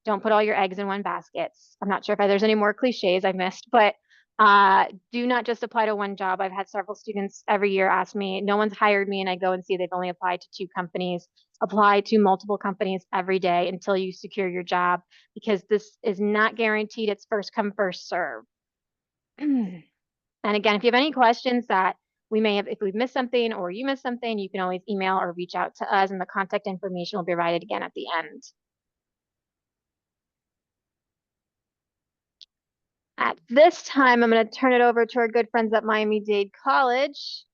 S1: Don't put all your eggs in one basket. I'm not sure if there's any more cliches I missed, but Do not just apply to one job. I've had several students every year ask me, no one's hired me, and I go and see they've only applied to 2 companies. Apply to multiple companies every day until you secure your job, because this is not guaranteed. It's first come, first serve. And again, if you have any questions that we may have, if we've missed something or you missed something, you can always email or reach out to us, and the contact information will be provided again at the end. At this time, I'm going to turn it over to our good friends at Miami-Dade College.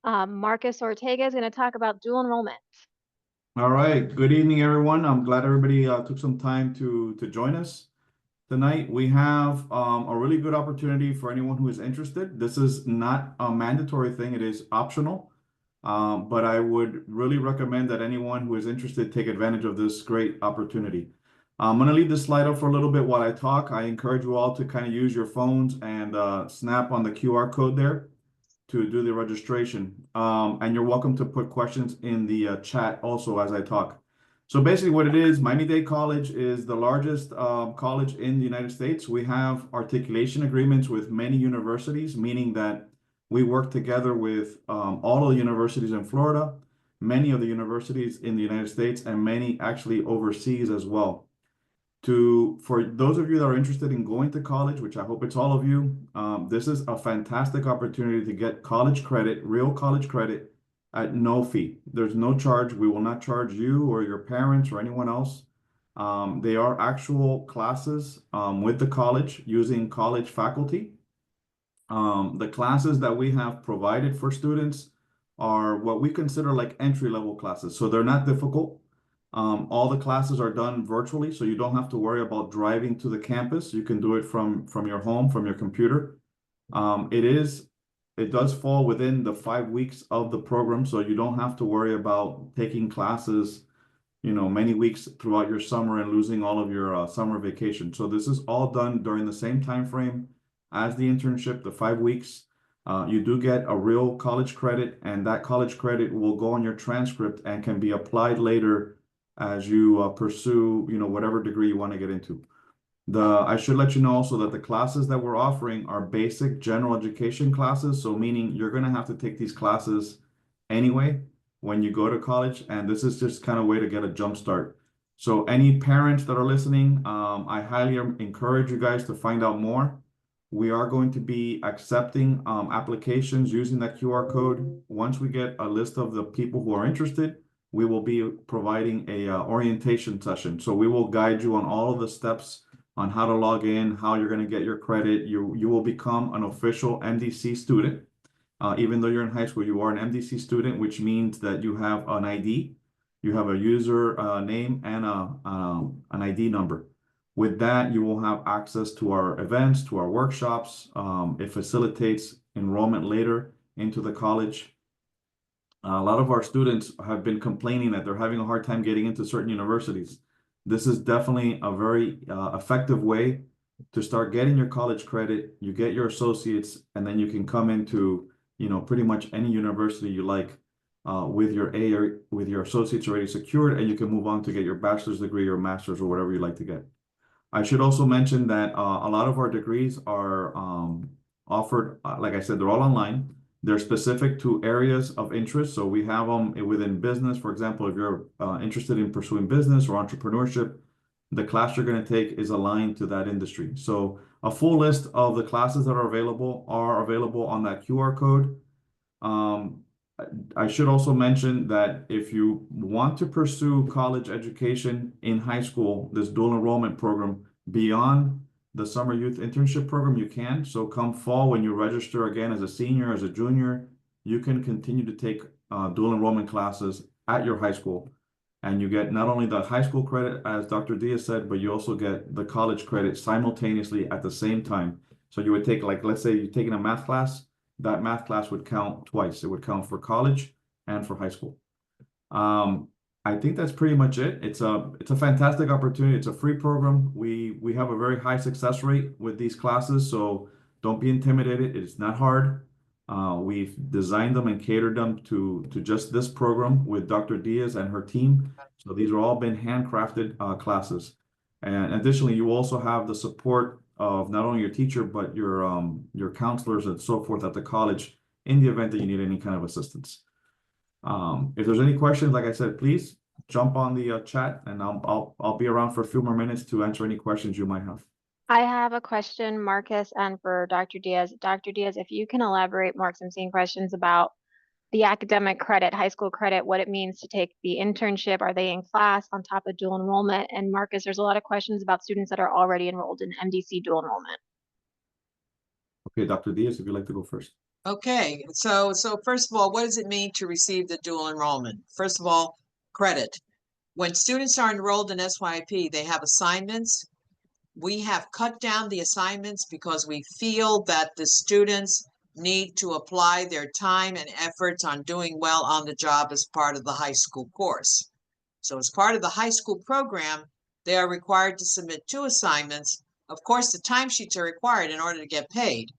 S1: Marcus Ortega is going to talk about dual enrollment.
S16: All right. Good evening, everyone. I'm glad everybody took some time to join us tonight. We have a really good opportunity for anyone who is interested. This is not a mandatory thing. It is optional. But I would really recommend that anyone who is interested take advantage of this great opportunity. I'm going to leave this slide up for a little bit while I talk. I encourage you all to kind of use your phones and snap on the QR code there to do the registration. And you're welcome to put questions in the chat also as I talk. So basically what it is, Miami-Dade College is the largest college in the United States. We have articulation agreements with many universities, meaning that we work together with all of the universities in Florida, many of the universities in the United States, and many actually overseas as well. For those of you that are interested in going to college, which I hope it's all of you, this is a fantastic opportunity to get college credit, real college credit at no fee. There's no charge. We will not charge you or your parents or anyone else. They are actual classes with the college using college faculty. The classes that we have provided for students are what we consider like entry-level classes. So they're not difficult. All the classes are done virtually, so you don't have to worry about driving to the campus. You can do it from your home, from your computer. It does fall within the 5 weeks of the program, so you don't have to worry about taking classes, many weeks throughout your summer and losing all of your summer vacation. So this is all done during the same time frame as the internship, the 5 weeks. You do get a real college credit, and that college credit will go on your transcript and can be applied later as you pursue, whatever degree you want to get into. I should let you know also that the classes that we're offering are basic general education classes. So meaning you're going to have to take these classes anyway when you go to college. And this is just kind of a way to get a jump start. So any parents that are listening, I highly encourage you guys to find out more. We are going to be accepting applications using that QR code. Once we get a list of the people who are interested, we will be providing a orientation session. So we will guide you on all of the steps on how to log in, how you're going to get your credit. You will become an official MDC student. Even though you're in high school, you are an MDC student, which means that you have an ID. You have a user name and an ID number. With that, you will have access to our events, to our workshops. It facilitates enrollment later into the college. A lot of our students have been complaining that they're having a hard time getting into certain universities. This is definitely a very effective way to start getting your college credit. You get your associates, and then you can come into, pretty much any university you like with your associates already secured, and you can move on to get your bachelor's degree or master's or whatever you like to get. I should also mention that a lot of our degrees are offered, like I said, they're all online. They're specific to areas of interest. So we have them within business. For example, if you're interested in pursuing business or entrepreneurship, the class you're going to take is aligned to that industry. So a full list of the classes that are available on that QR code. I should also mention that if you want to pursue college education in high school, this dual enrollment program beyond the Summer Youth Internship Program, you can. So come fall, when you register again as a senior, as a junior, you can continue to take dual enrollment classes at your high school. And you get not only the high school credit, as Dr. Diaz said, but you also get the college credit simultaneously at the same time. So you would take, like, let's say you're taking a math class, that math class would count twice. It would count for college and for high school. I think that's pretty much it. It's a fantastic opportunity. It's a free program. We have a very high success rate with these classes, so don't be intimidated. It's not hard. We've designed them and catered them to just this program with Dr. Diaz and her team. So these are all been handcrafted classes. And additionally, you also have the support of not only your teacher, but your counselors and so forth at the college in the event that you need any kind of assistance. If there's any questions, like I said, please jump on the chat, and I'll be around for a few more minutes to answer any questions you might have.
S1: I have a question, Marcus, and for Dr. Diaz. Dr. Diaz, if you can elaborate more, because I'm seeing questions about the academic credit, high school credit, what it means to take the internship. Are they in class on top of dual enrollment? And Marcus, there's a lot of questions about students that are already enrolled in MDC dual enrollment.
S16: Okay, Dr. Diaz, if you'd like to go first.
S14: Okay, so first of all, what does it mean to receive the dual enrollment? First of all, credit. When students are enrolled in SYIP, they have assignments. We have cut down the assignments because we feel that the students need to apply their time and efforts on doing well on the job as part of the high school course. So as part of the high school program, they are required to submit 2 assignments. Of course, the timesheets are required in order to get paid.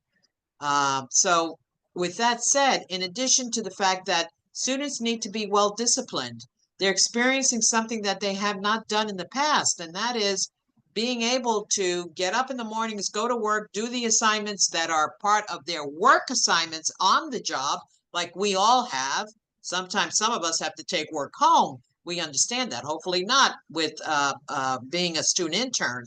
S14: So with that said, in addition to the fact that students need to be well disciplined, they're experiencing something that they have not done in the past, and that is being able to get up in the mornings, go to work, do the assignments that are part of their work assignments on the job, like we all have. Sometimes some of us have to take work home. We understand that. Hopefully not with being a student intern.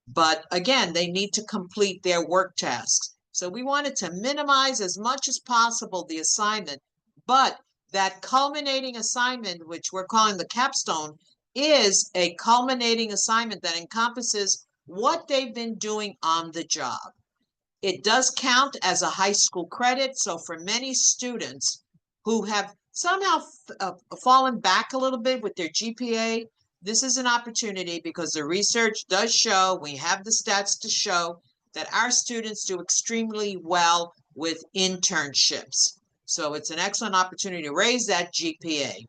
S14: But again, they need to complete their work tasks. So we wanted to minimize as much as possible the assignment, but that culminating assignment, which we're calling the capstone, is a culminating assignment that encompasses what they've been doing on the job. It does count as a high school credit. So for many students who have somehow fallen back a little bit with their GPA, this is an opportunity because the research does show, we have the stats to show that our students do extremely well with internships. So it's an excellent opportunity to raise that GPA.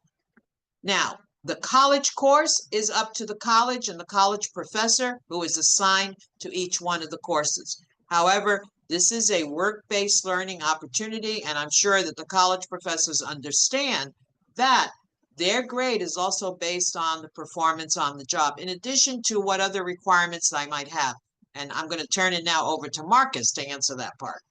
S14: Now, the college course is up to the college and the college professor who is assigned to each one of the courses. However, this is a work-based learning opportunity, and I'm sure that the college professors understand that their grade is also based on the performance on the job, in addition to what other requirements I might have. And I'm going to turn it now over to Marcus to answer that part.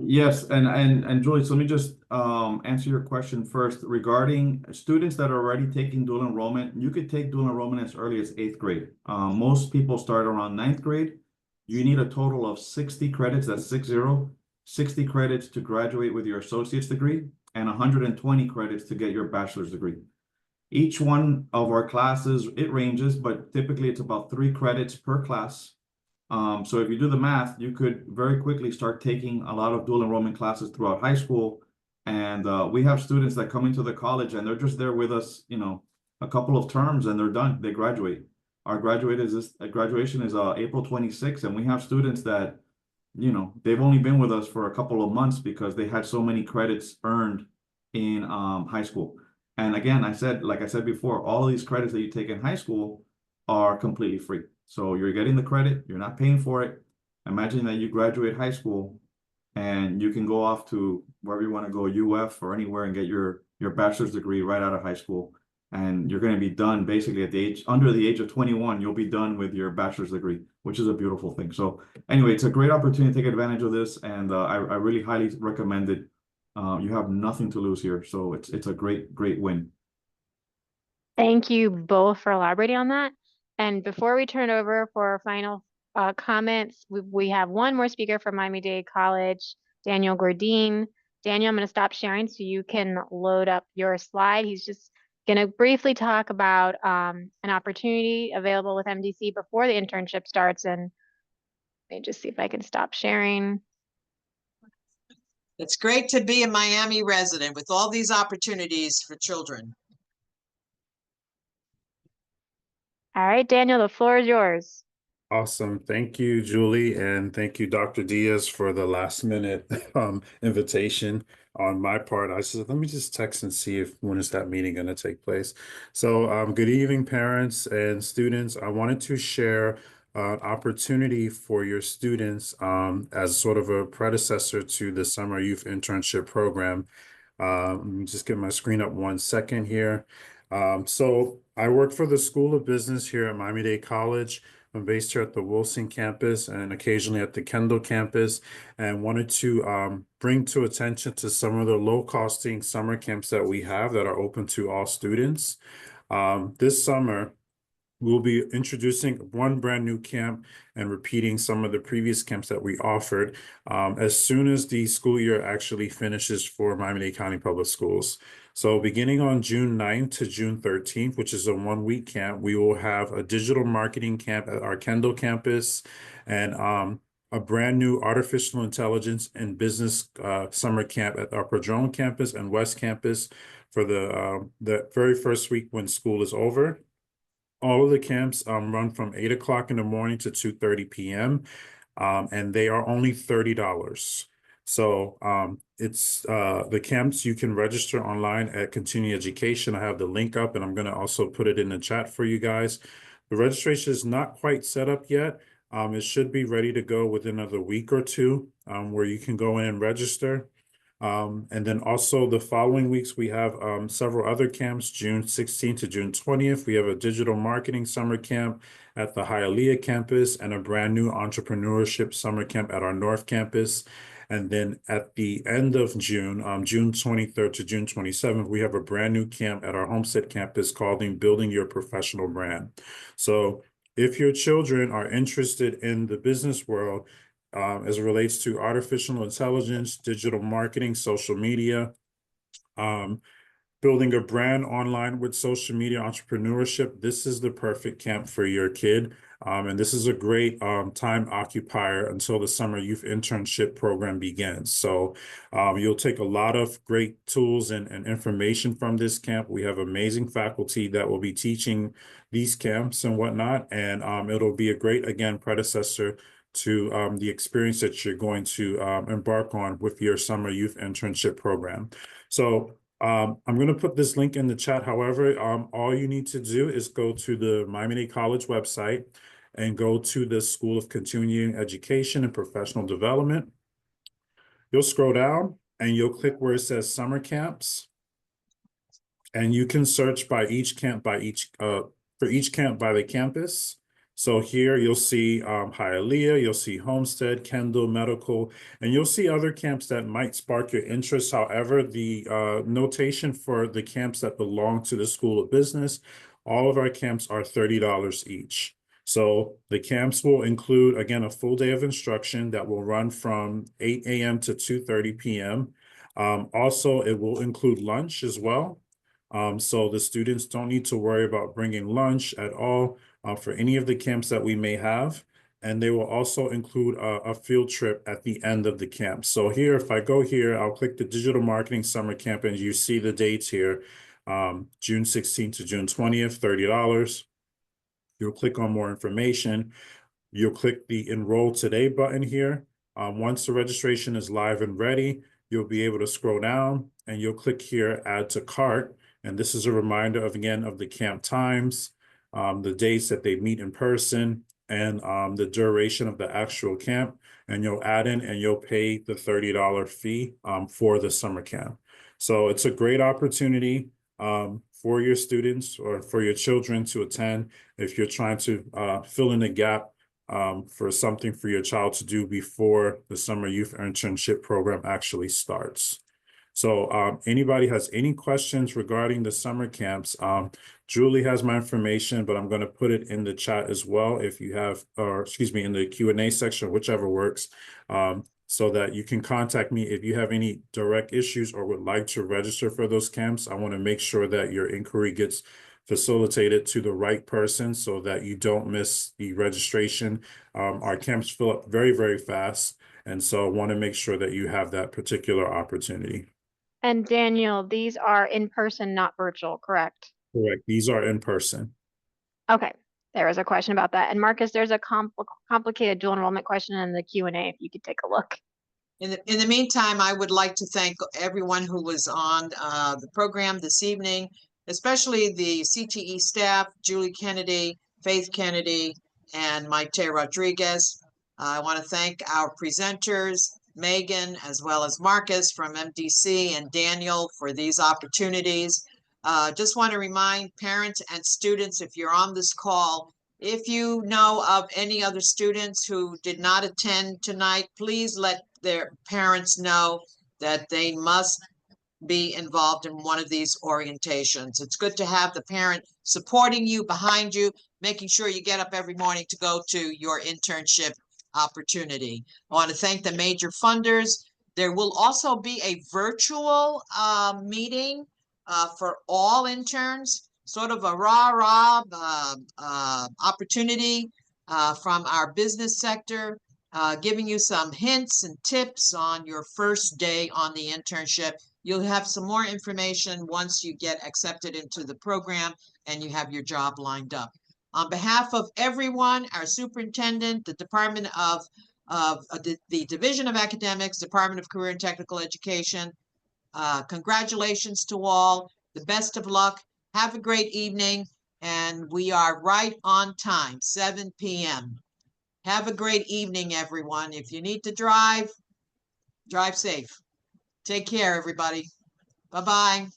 S16: Yes, and Julie, so let me just answer your question first regarding students that are already taking dual enrollment. You could take dual enrollment as early as 8th grade. Most people start around 9th grade. You need a total of 60 credits, that's 60 credits to graduate with your associate's degree and 120 credits to get your bachelor's degree. Each one of our classes, it ranges, but typically it's about 3 credits per class. So if you do the math, you could very quickly start taking a lot of dual enrollment classes throughout high school. And we have students that come into the college and they're just there with us, you know, a couple of terms and they're done, they graduate. Our graduation is April 26th, and we have students that, you know, they've only been with us for a couple of months because they had so many credits earned in high school. And again, like I said before, all of these credits that you take in high school are completely free. So you're getting the credit, you're not paying for it. Imagine that you graduate high school and you can go off to wherever you want to go, UF or anywhere, and get your bachelor's degree right out of high school. And you're going to be done basically at under the age of 21, you'll be done with your bachelor's degree, which is a beautiful thing. So anyway, it's a great opportunity to take advantage of this. And I really highly recommend it. You have nothing to lose here. So it's a great win.
S1: Thank you both for elaborating on that. And before we turn it over for final comments, we have one more speaker from Miami-Dade College, Daniel Gordine. Daniel, I'm going to stop sharing so you can load up your slide. He's just going to briefly talk about an opportunity available with MDC before the internship starts. And let me just see if I can stop sharing.
S14: It's great to be a Miami resident with all these opportunities for children.
S1: All right, Daniel, the floor is yours.
S17: Awesome. Thank you, Julie, and thank you, Dr. Diaz, for the last minute invitation on my part. I said, let me just text and see when is that meeting going to take place. So good evening, parents and students. I wanted to share an opportunity for your students as sort of a predecessor to the Summer Youth Internship Program. Let me just get my screen up 1 second here. So I work for the School of Business here at Miami-Dade College. I'm based here at the Wilson campus and occasionally at the Kendall campus, and wanted to bring to attention to some of the low-costing summer camps that we have that are open to all students. This summer, we'll be introducing one brand new camp and repeating some of the previous camps that we offered as soon as the school year actually finishes for Miami-Dade County Public Schools. So beginning on June 9th to June 13th, which is a one-week camp, we will have a digital marketing camp at our Kendall campus and a brand new artificial intelligence and business summer camp at our Padron campus and West campus for the very first week when school is over. All of the camps run from 8 o'clock in the morning to 2:30 p.m. And they are only $30. So it's the camps you can register online at Continuing Education. I have the link up and I'm going to also put it in the chat for you guys. The registration is not quite set up yet. It should be ready to go within another week or two where you can go in and register. And then also the following weeks, we have several other camps, June 16th to June 20th. We have a digital marketing summer camp at the Hialeah campus and a brand new entrepreneurship summer camp at our North campus. And then at the end of June, June 23rd to June 27th, we have a brand new camp at our Homestead campus called Building Your Professional Brand. So if your children are interested in the business world, as it relates to artificial intelligence, digital marketing, social media, building a brand online with social media entrepreneurship, this is the perfect camp for your kid. And this is a great time occupier until the Summer Youth Internship Program begins. So you'll take a lot of great tools and information from this camp. We have amazing faculty that will be teaching these camps and whatnot. And it'll be a great, again, predecessor to the experience that you're going to embark on with your Summer Youth Internship Program. So I'm going to put this link in the chat. However, all you need to do is go to the Miami-Dade College website and go to the School of Continuing Education and Professional Development. You'll scroll down and you'll click where it says Summer Camps. And you can search by each camp, for each camp by the campus. So here you'll see Hialeah, you'll see Homestead, Kendall, Medical, and you'll see other camps that might spark your interest. However, the notation for the camps that belong to the School of Business, all of our camps are $30 each. So the camps will include, again, a full day of instruction that will run from 8 a.m. to 2:30 p.m. Also, it will include lunch as well. So the students don't need to worry about bringing lunch at all for any of the camps that we may have. And they will also include a field trip at the end of the camp. So here, if I go here, I'll click the Digital Marketing Summer Camp and you see the dates here, June 16th to June 20th, $30. You'll click on more information. You'll click the Enroll Today button here. Once the registration is live and ready, you'll be able to scroll down and you'll click here, Add to Cart. And this is a reminder of, again, of the camp times, the dates that they meet in person, and the duration of the actual camp. And you'll add in and you'll pay the $30 fee for the summer camp. So it's a great opportunity for your students or for your children to attend if you're trying to fill in the gap for something for your child to do before the Summer Youth Internship Program actually starts. So anybody has any questions regarding the summer camps, Julie has my information, but I'm going to put it in the chat as well if you have, or excuse me, in the Q&A section, whichever works, so that you can contact me if you have any direct issues or would like to register for those camps. I want to make sure that your inquiry gets facilitated to the right person so that you don't miss the registration. Our camps fill up very, very fast. And so I want to make sure that you have that particular opportunity.
S1: And Daniel, these are in person, not virtual, correct?
S17: Correct. These are in person.
S1: Okay. There was a question about that. And Marcus, there's a complicated dual enrollment question in the Q&A if you could take a look.
S14: In the meantime, I would like to thank everyone who was on the program this evening, especially the CTE staff, Julie Kennedy, Faith Kennedy, and Maite Rodriguez. I want to thank our presenters, Megan, as well as Marcus from MDC and Daniel for these opportunities. Just want to remind parents and students, if you're on this call, If you know of any other students who did not attend tonight, please let their parents know that they must be involved in one of these orientations. It's good to have the parent supporting you, behind you, making sure you get up every morning to go to your internship opportunity. I want to thank the major funders. There will also be a virtual meeting for all interns, sort of a rah-rah opportunity from our business sector, giving you some hints and tips on your first day on the internship. You'll have some more information once you get accepted into the program and you have your job lined up. On behalf of everyone, our superintendent, the Department of the Division of Academics, Department of Career and Technical Education, congratulations to all. The best of luck. Have a great evening. And we are right on time, 7 p.m. Have a great evening, everyone. If you need to drive, drive safe. Take care, everybody. Bye-bye.